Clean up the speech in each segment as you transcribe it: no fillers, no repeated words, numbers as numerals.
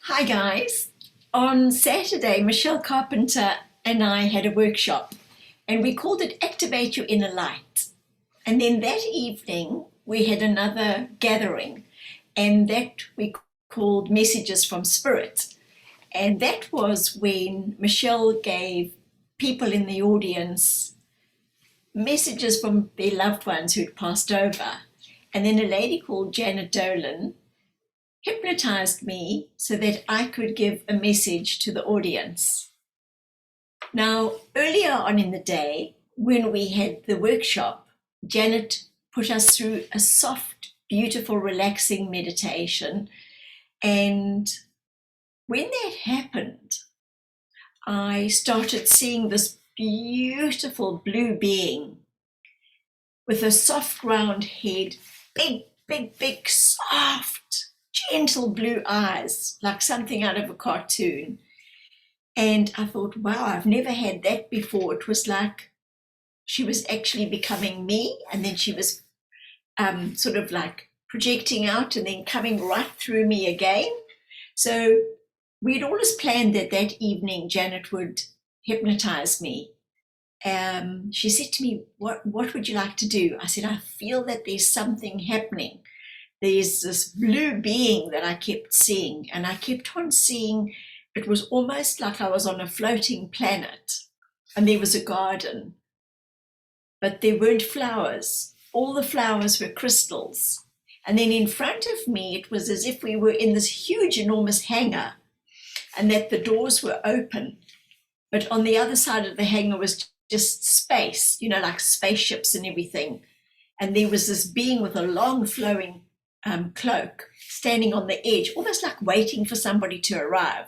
Hi guys. On Saturday, Michelle Carpenter and I had a workshop and we called it Activate Your Inner Light. And then that evening we had another gathering and that we called Messages from Spirit. And that was when Michelle gave people in the audience messages from their loved ones who'd passed over. And then a lady called Janet Dolan hypnotized me so that I could give a message to the audience. Now, earlier on in the day, when we had the workshop, Janet put us through a soft, beautiful, relaxing meditation. And when that happened, I started seeing this beautiful blue being with a soft round head, big, soft, gentle blue eyes, like something out of a cartoon. And I thought, wow, I've never had that before. It was like she was actually becoming me, and then she was sort of like projecting out and then coming right through me again. So we'd always planned that that evening Janet would hypnotize me. She said to me, what would you like to do? I said, I feel that there's something happening. There's this blue being that I kept seeing, and I kept on seeing, it was almost like I was on a floating planet, and there was a garden, but there weren't flowers. All the flowers were crystals. And then in front of me, it was as if we were in this huge, enormous hangar, and that the doors were open. But on the other side of the hangar was just space, like spaceships and everything. And there was this being with a long flowing cloak standing on the edge, almost like waiting for somebody to arrive.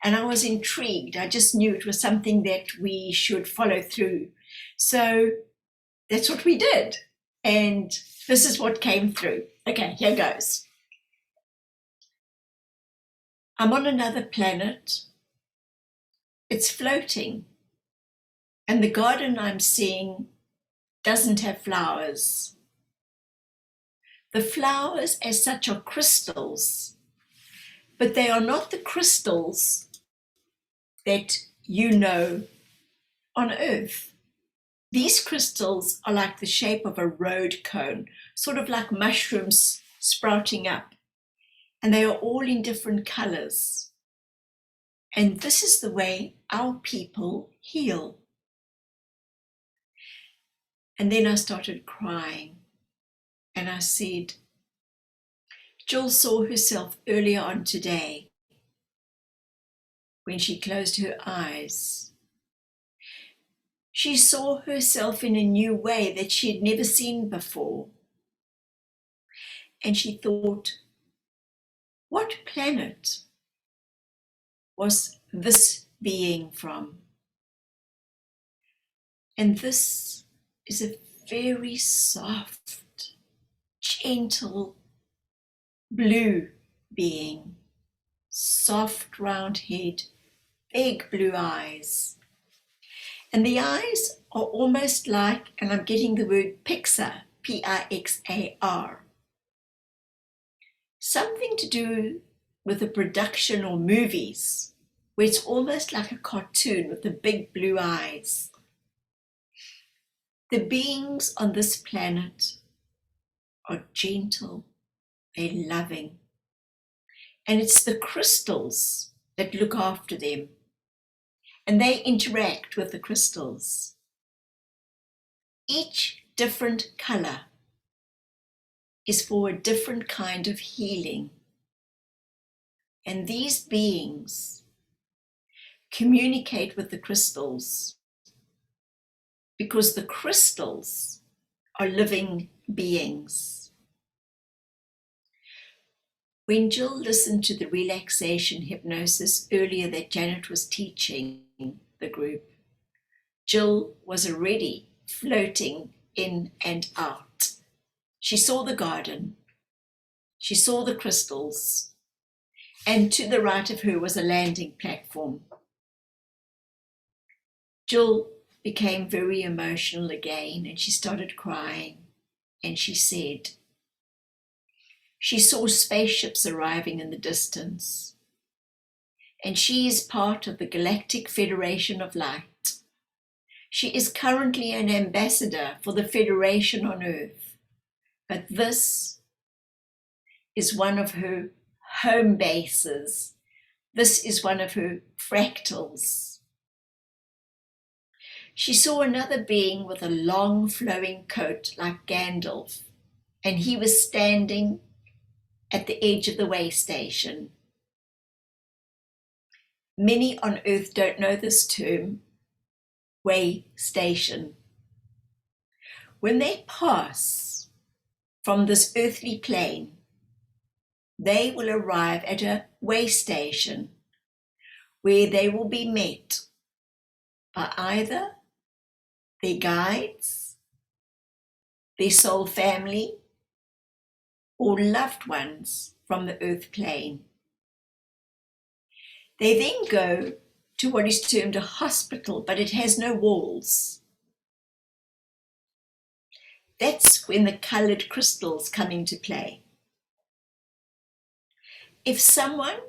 And I was intrigued. I just knew it was something that we should follow through. So that's what we did. And this is what came through. Okay, here goes. I'm on another planet. It's floating. And the garden I'm seeing doesn't have flowers. The flowers as such are crystals, but they are not the crystals that you know on Earth. These crystals are like the shape of a road cone, sort of like mushrooms sprouting up, and they are all in different colors. And this is the way our people heal. And then I started crying. And I said, Jill saw herself earlier on today when she closed her eyes. She saw herself in a new way that she had never seen before. And she thought, what planet was this being from? And this is a very soft, gentle blue being, soft round head, big blue eyes. And the eyes are almost like, and I'm getting the word Pixar, Pixar, something to do with a production or movies, where it's almost like a cartoon with the big blue eyes. The beings on this planet are gentle, they're loving. And it's the crystals that look after them. And they interact with the crystals. Each different color is for a different kind of healing. And these beings communicate with the crystals because the crystals are living beings. When Jill listened to the relaxation hypnosis earlier that Janet was teaching the group, Jill was already floating in and out. She saw the garden, she saw the crystals, and to the right of her was a landing platform. Jill became very emotional again, and she started crying, and she said, she saw spaceships arriving in the distance, and she is part of the Galactic Federation of Light. She is currently an ambassador for the Federation on Earth, but this is one of her home bases. This is one of her fractals. She saw another being with a long flowing coat like Gandalf, and he was standing at the edge of the way station. Many on Earth don't know this term, way station. When they pass from this earthly plane, they will arrive at a way station where they will be met by either their guides, their soul family, or loved ones from the earth plane. They then go to what is termed a hospital, but it has no walls. That's when the coloured crystals come into play. If someone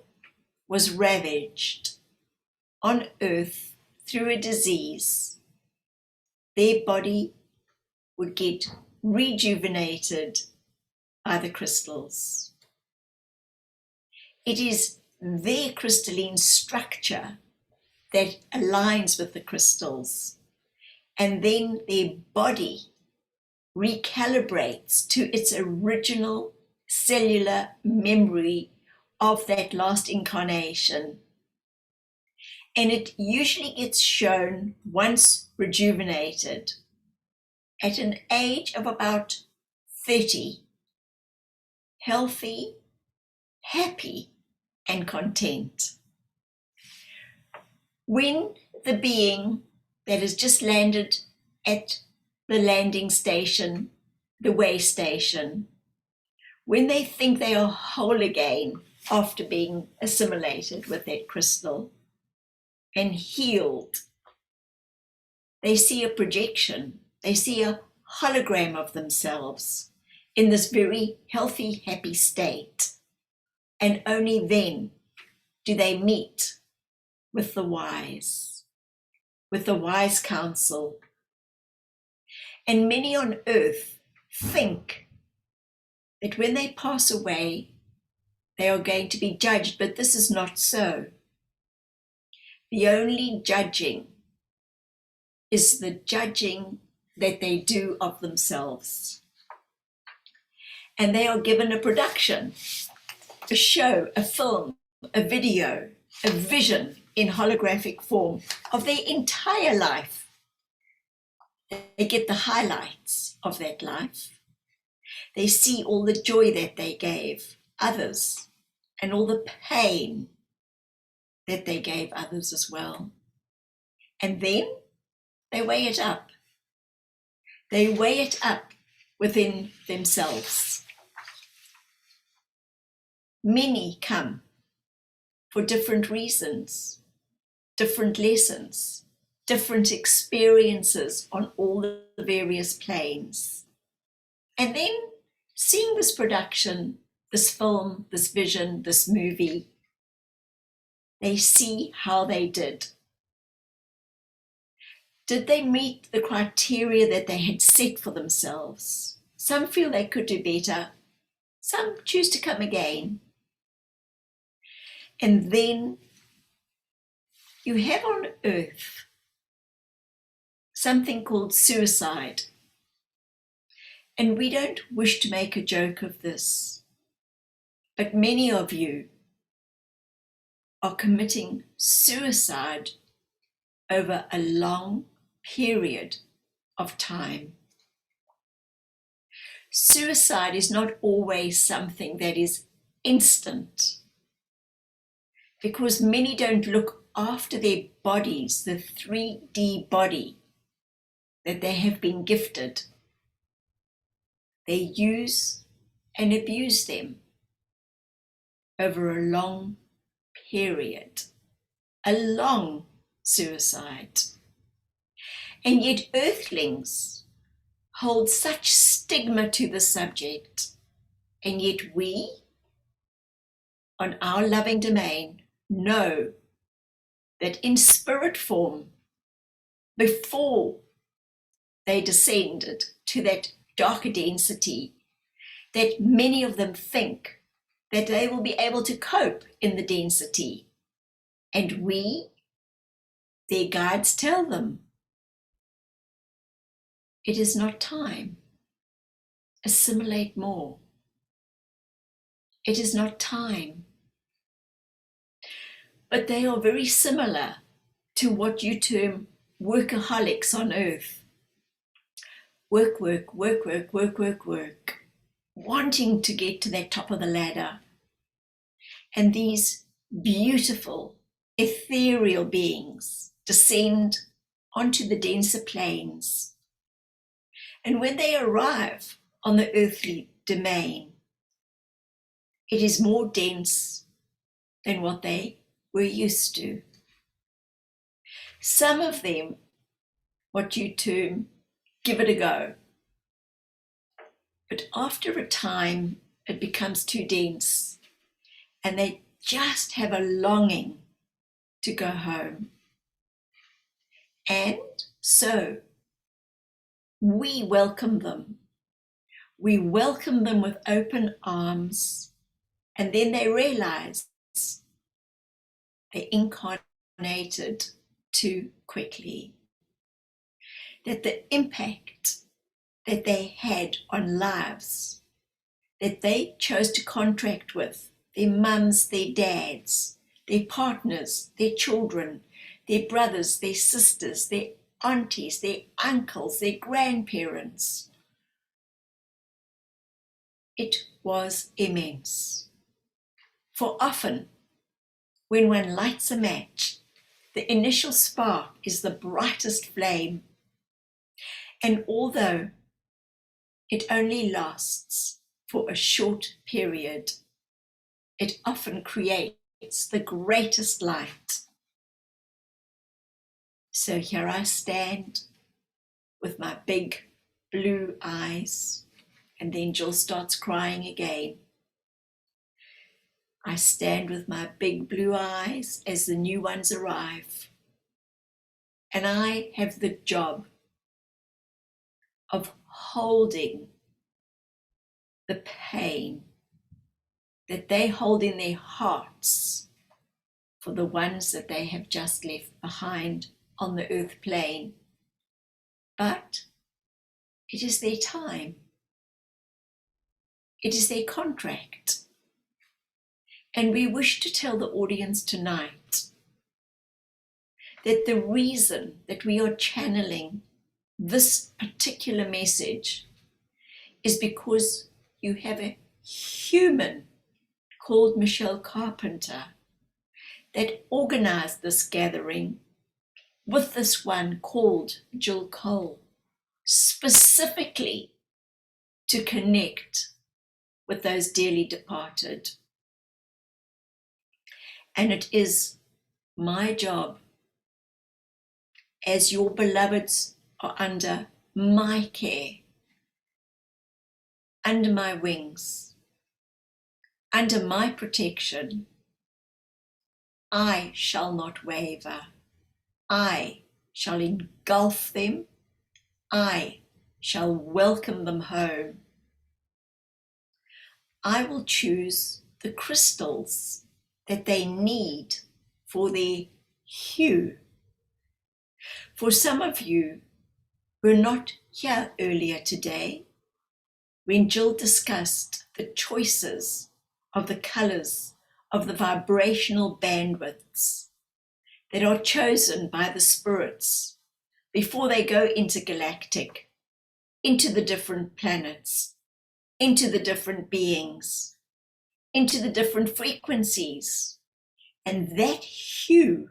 was ravaged on earth through a disease, their body would get rejuvenated by the crystals. It is their crystalline structure that aligns with the crystals, and then their body recalibrates to its original cellular memory of that last incarnation. And it usually gets shown once rejuvenated at an age of about 30, healthy, happy, and content. When the being that has just landed at the landing station, the way station, when they think they are whole again after being assimilated with that crystal and healed, they see a projection, they see a hologram of themselves in this very healthy, happy state. And only then do they meet with the wise counsel. And many on earth think that when they pass away, they are going to be judged, but this is not so. The only judging is the judging that they do of themselves. And they are given a production, a show, a film, a video, a vision in holographic form of their entire life. They get the highlights of that life. They see all the joy that they gave others and all the pain that they gave others as well. And then they weigh it up. They weigh it up within themselves. Many come for different reasons, different lessons, different experiences on all the various planes. And then seeing this production, this film, this vision, this movie, they see how they did. Did they meet the criteria that they had set for themselves? Some feel they could do better. Some choose to come again. And then you have on earth something called suicide. And we don't wish to make a joke of this, but many of you are committing suicide over a long period of time. Suicide is not always something that is instant, because many don't look after their bodies, the 3D body that they have been gifted. They use and abuse them over a long period, a long suicide. And yet earthlings hold such stigma to the subject, and yet we, on our loving domain, know that in spirit form, before they descended to that darker density, that many of them think that they will be able to cope in the density. And we, their guides, tell them, it is not time. Assimilate more. It is not time. But they are very similar to what you term workaholics on earth. Work, work, work, work, work, work, work, wanting to get to that top of the ladder. And these beautiful, ethereal beings descend onto the denser planes. And when they arrive on the earthly domain, it is more dense than what they were used to. Some of them, what you term, give it a go. But after a time, it becomes too dense, and they just have a longing to go home. And so we welcome them. We welcome them with open arms, and then they realize they incarnated too quickly. That the impact that they had on lives, that they chose to contract with, their mums, their dads, their partners, their children, their brothers, their sisters, their aunties, their uncles, their grandparents. It was immense. For often, when one lights a match, the initial spark is the brightest flame. And although it only lasts for a short period, it often creates the greatest light. So here I stand with my big blue eyes, and then Jill starts crying again. I stand with my big blue eyes as the new ones arrive, and I have the job of holding the pain that they hold in their hearts for the ones that they have just left behind on the earth plane. But it is their time. It is their contract. And we wish to tell the audience tonight that the reason that we are channeling this particular message is because you have a human called Michelle Carpenter that organized this gathering with this one called Jill Cole, specifically to connect with those dearly departed. And it is my job, as your beloveds are under my care, under my wings, under my protection, I shall not waver. I shall engulf them. I shall welcome them home. I will choose the crystals that they need for their hue. For some of you who were not here earlier today, when Jill discussed the choices of the colors of the vibrational bandwidths that are chosen by the spirits before they go into Galactic, into the different planets, into the different beings, into the different frequencies. And that hue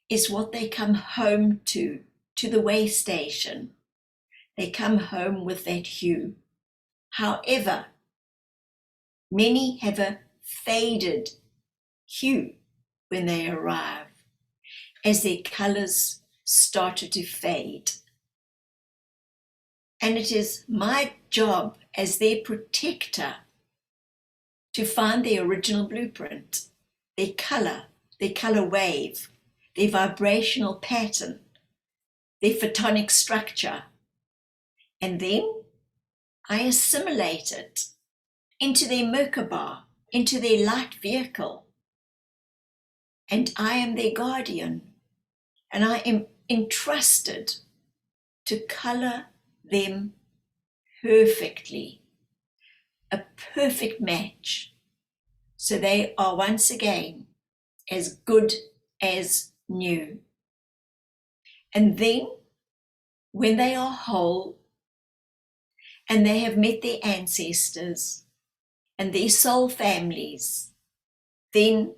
is what they come home to the way station. They come home with that hue. However, many have a faded hue when they arrive, as their colors started to fade. And it is my job as their protector to find their original blueprint, their color wave, their vibrational pattern, their photonic structure, and then I assimilate it into their Merkaba, into their light vehicle, and I am their guardian, and I am entrusted to color them perfectly, a perfect match, so they are once again as good as new. And then, when they are whole and they have met their ancestors and their soul families, then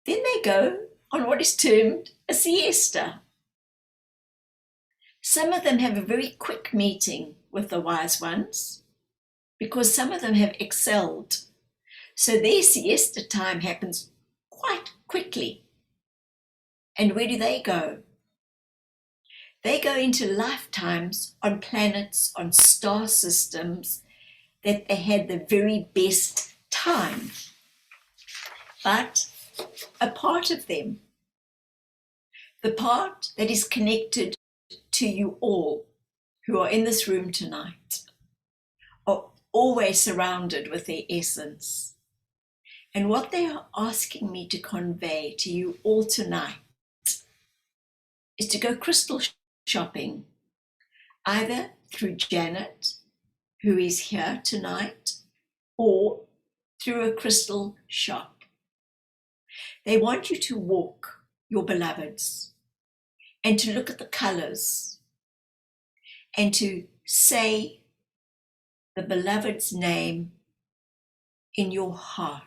they go on what is termed a siesta. Some of them have a very quick meeting with the wise ones because some of them have excelled. So their siesta time happens quite quickly. And where do they go? They go into lifetimes on planets, on star systems that they had the very best time. But a part of them, the part that is connected to you all who are in this room tonight, are always surrounded with their essence. And what they are asking me to convey to you all tonight is to go crystal shopping, either through Janet, who is here tonight, or through a crystal shop. They want you to walk your beloveds and to look at the colors and to say the beloved's name in your heart.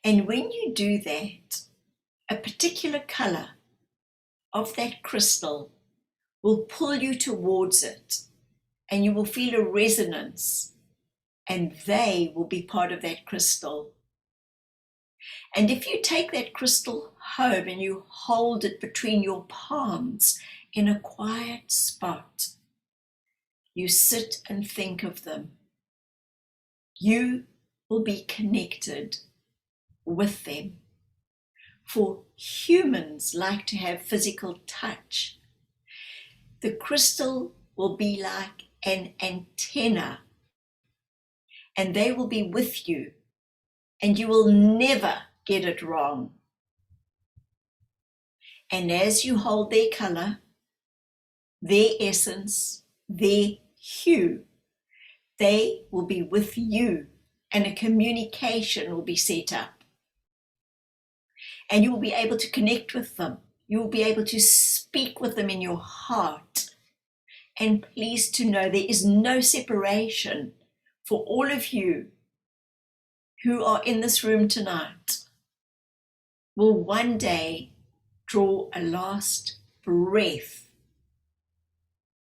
And when you do that, a particular color of that crystal will pull you towards it, and you will feel a resonance, and they will be part of that crystal. And if you take that crystal home and you hold it between your palms in a quiet spot, you sit and think of them, you will be connected with them. For humans like to have physical touch. The crystal will be like an antenna, and they will be with you, and you will never get it wrong. And as you hold their color, their essence, their hue, they will be with you, and a communication will be set up. And you will be able to connect with them. You will be able to speak with them in your heart. And please to know there is no separation for all of you who are in this room tonight will one day draw a last breath.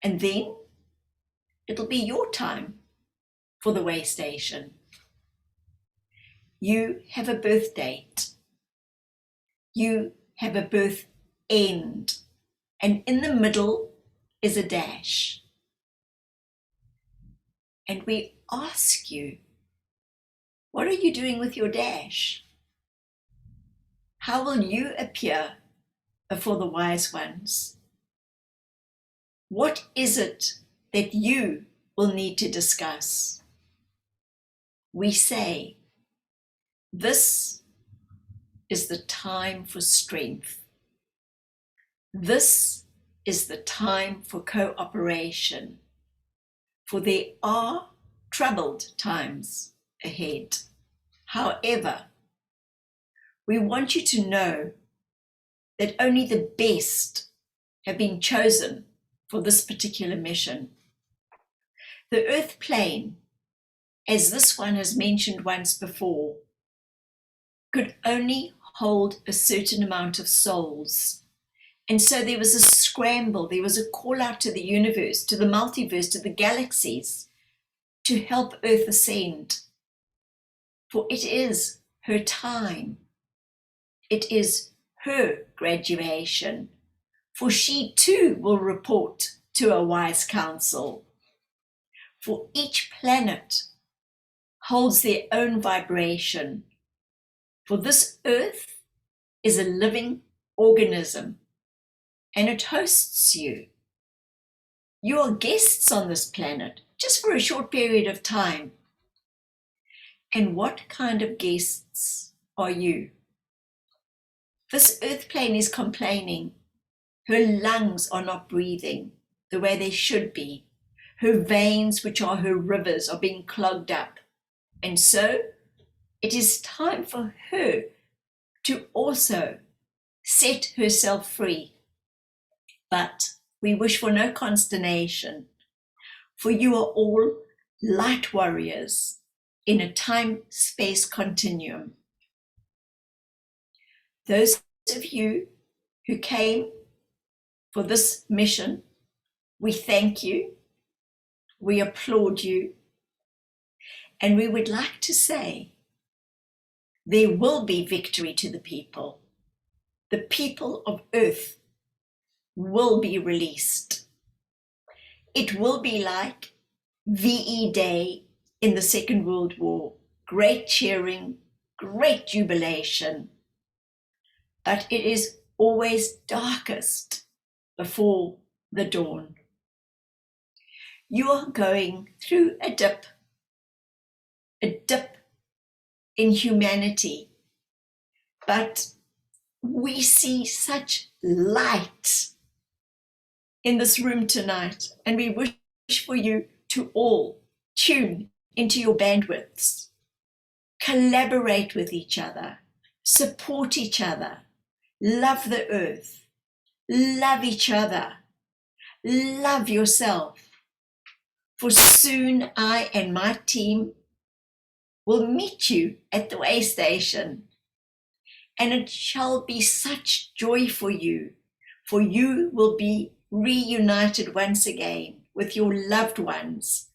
And then it'll be your time for the way station. You have a birth date. You have a birth end, and in the middle is a dash. And we ask you, what are you doing with your dash? How will you appear before the wise ones? What is it that you will need to discuss? We say, this is the time for strength. This is the time for cooperation, for there are troubled times ahead. However, we want you to know that only the best have been chosen for this particular mission. The earth plane, as this one has mentioned once before, could only hold a certain amount of souls. And so there was a scramble, there was a call out to the universe, to the multiverse, to the galaxies, to help Earth ascend. For it is her time. It is her graduation. For she too will report to a wise council. For each planet holds their own vibration. For this Earth is a living organism and it hosts you. You are guests on this planet just for a short period of time. And what kind of guests are you? This earth plane is complaining. Her lungs are not breathing the way they should be. Her veins, which are her rivers, are being clogged up. And so it is time for her to also set herself free. But we wish for no consternation, for you are all light warriors in a time-space continuum. Those of you who came for this mission, we thank you, we applaud you, and we would like to say there will be victory to the people. The people of Earth will be released. It will be like VE Day in the Second World War, great cheering, great jubilation. But it is always darkest before the dawn. You are going through a dip in humanity, but we see such light in this room tonight, and we wish for you to all tune into your bandwidths, collaborate with each other, support each other, love the earth, love each other, love yourself. For soon I and my team will meet you at the way station, and it shall be such joy for you will be reunited once again with your loved ones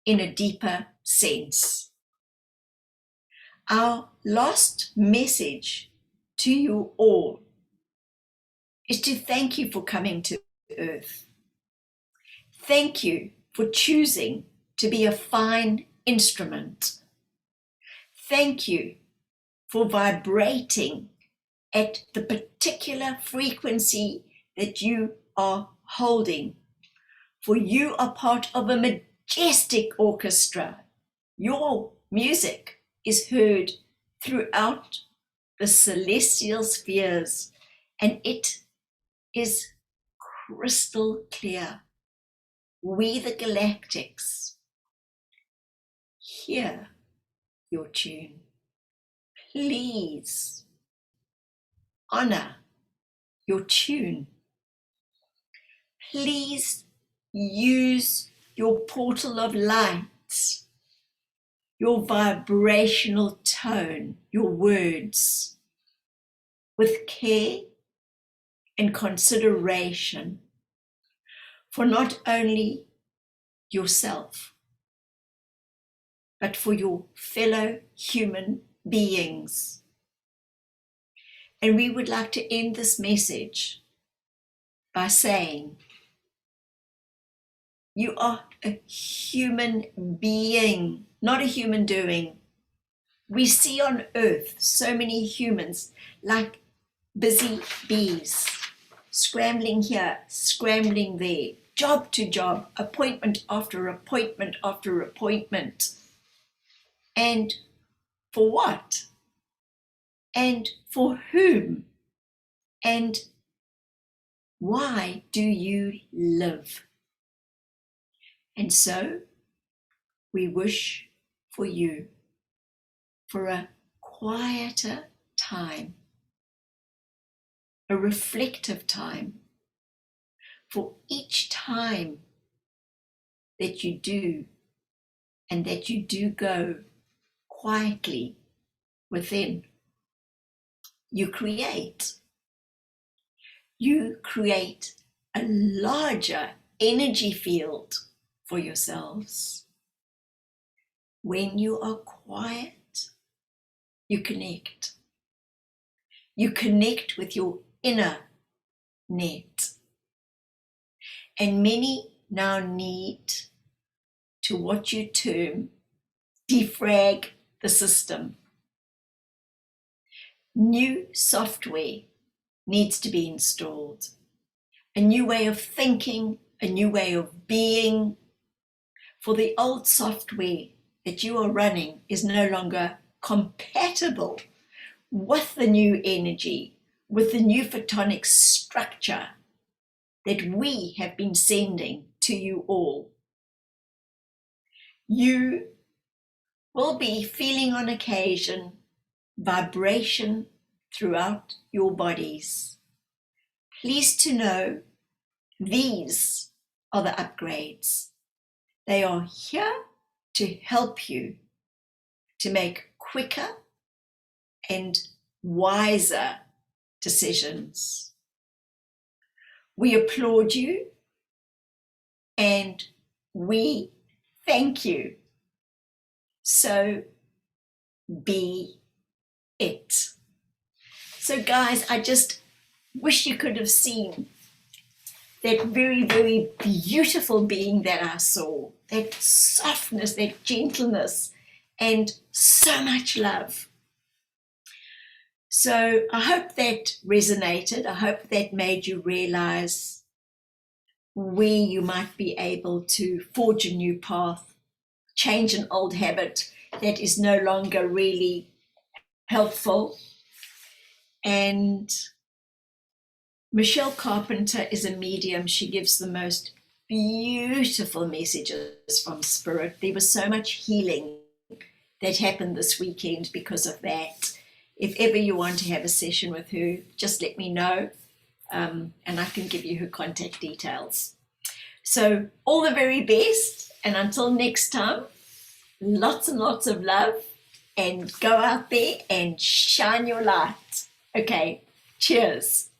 in a deeper sense. Our last message to you all is to thank you for coming to Earth. Thank you for choosing to be a fine instrument. Thank you for vibrating at the particular frequency that you are holding. For you are part of a majestic orchestra. Your music is heard throughout the celestial spheres, and it is crystal clear. We, the Galactics, hear your tune. Please honor your tune. Please use your portal of light, your vibrational tone, your words, with care and consideration for not only yourself, but for your fellow human beings. And we would like to end this message by saying, you are a human being, not a human doing. We see on Earth so many humans like busy bees, scrambling here, scrambling there, job to job, appointment after appointment after appointment. And for what? And for whom? And why do you live? And so we wish for you for a quieter time, a reflective time, for each time that you do and that you do go quietly within. You create a larger energy field for yourselves. When you are quiet, you connect. You connect with your inner net. And many now need to what you term defrag the system. New software needs to be installed. A new way of thinking, a new way of being. For the old software that you are running is no longer compatible with the new energy, with the new photonic structure that we have been sending to you all. You will be feeling on occasion vibration throughout your bodies. Pleased to know these are the upgrades. They are here to help you to make quicker and wiser decisions. We applaud you and we thank you. So be it. So guys, I just wish you could have seen that very, very beautiful being that I saw, that softness, that gentleness, and so much love. So I hope that resonated. I hope that made you realize where you might be able to forge a new path, change an old habit that is no longer really helpful. And Michelle Carpenter is a medium. She gives the most beautiful messages from spirit. There was so much healing that happened this weekend because of that. If ever you want to have a session with her, just let me know, and I can give you her contact details. So all the very best, and until next time, lots and lots of love, and go out there and shine your light. Okay, cheers.